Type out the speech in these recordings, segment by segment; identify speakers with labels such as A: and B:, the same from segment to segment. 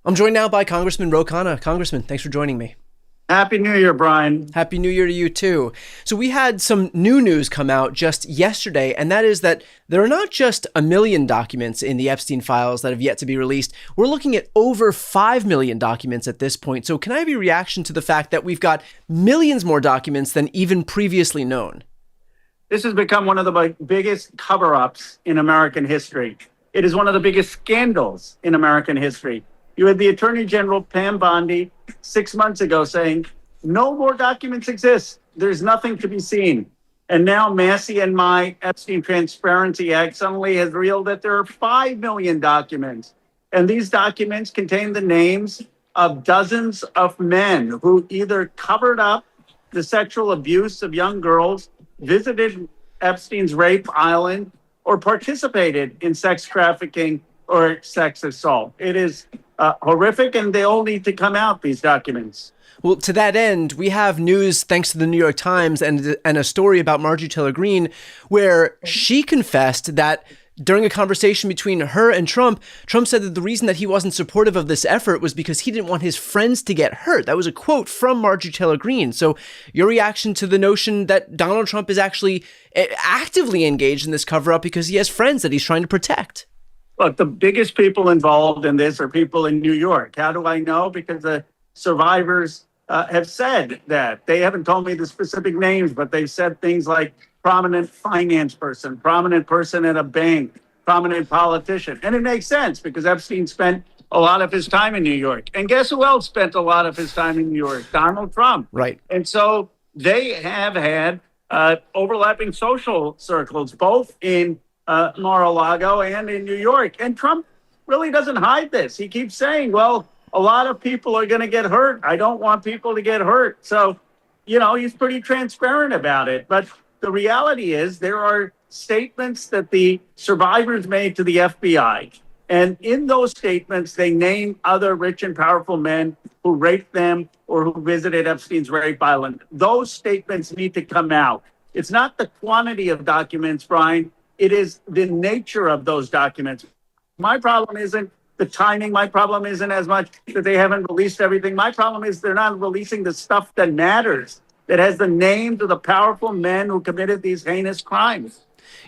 A: I'm joined now by Congressman Ro Khanna. Congressman, thanks for joining me.
B: Happy New Year, Brian.
A: Happy New Year to you too. So we had some new news come out just yesterday, and that is that there are not just 1 million documents in the Epstein files that have yet to be released. We're looking at over 5 million documents at this point. So can I have your reaction to the fact that we've got millions more documents than even previously known?
B: This has become one of the biggest cover-ups in American history. It is one of the biggest scandals in American history. You had the Attorney General, Pam Bondi, 6 months ago saying, no more documents exist. There's nothing to be seen. And now Massey and my Epstein Transparency Act suddenly has revealed that there are 5 million documents. And these documents contain the names of dozens of men who either covered up the sexual abuse of young girls, visited Epstein's rape island, or participated in sex trafficking or sex assault. It is horrific, and they all need to come out, these documents.
A: Well, to that end, we have news thanks to the New York Times and a story about Marjorie Taylor Greene where she confessed that during a conversation between her and Trump said that the reason that he wasn't supportive of this effort was because he didn't want his friends to get hurt. That was a quote from Marjorie Taylor Greene. So your reaction to the notion that Donald Trump is actually actively engaged in this cover-up because he has friends that he's trying to protect?
B: Look, the biggest people involved in this are people in New York. How do I know? Because the survivors have said that. They haven't told me the specific names, but they've said things like prominent finance person, prominent person at a bank, prominent politician. And it makes sense because Epstein spent a lot of his time in New York. And guess who else spent a lot of his time in New York? Donald Trump.
A: Right.
B: And so they have had overlapping social circles, both in Mar-a-Lago and in New York. And Trump really doesn't hide this. He keeps saying, well, a lot of people are going to get hurt. I don't want people to get hurt. So, he's pretty transparent about it. But the reality is there are statements that the survivors made to the FBI. And in those statements, they name other rich and powerful men who raped them or who visited Epstein's rape island. Those statements need to come out. It's not the quantity of documents, Brian. It is the nature of those documents. My problem isn't the timing. My problem isn't as much that they haven't released everything. My problem is they're not releasing the stuff that matters, that has the names of the powerful men who committed these heinous crimes.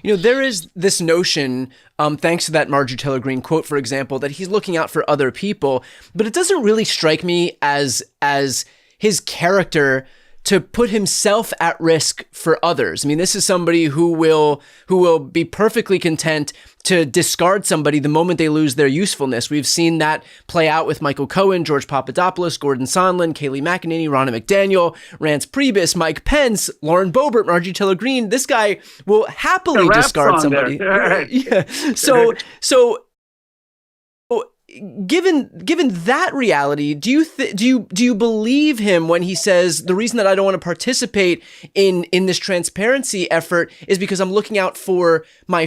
A: There is this notion, thanks to that Marjorie Taylor Greene quote, for example, that he's looking out for other people, but it doesn't really strike me as his character to put himself at risk for others. I mean, this is somebody who will be perfectly content to discard somebody the moment they lose their usefulness. We've seen that play out with Michael Cohen, George Papadopoulos, Gordon Sondland, Kayleigh McEnany, Ronna McDaniel, Rance Priebus, Mike Pence, Lauren Boebert, Marjorie Taylor Greene. This guy will happily discard somebody. Yeah. So Given that reality, do you believe him when he says the reason that I don't want to participate in this transparency effort is because I'm looking out for my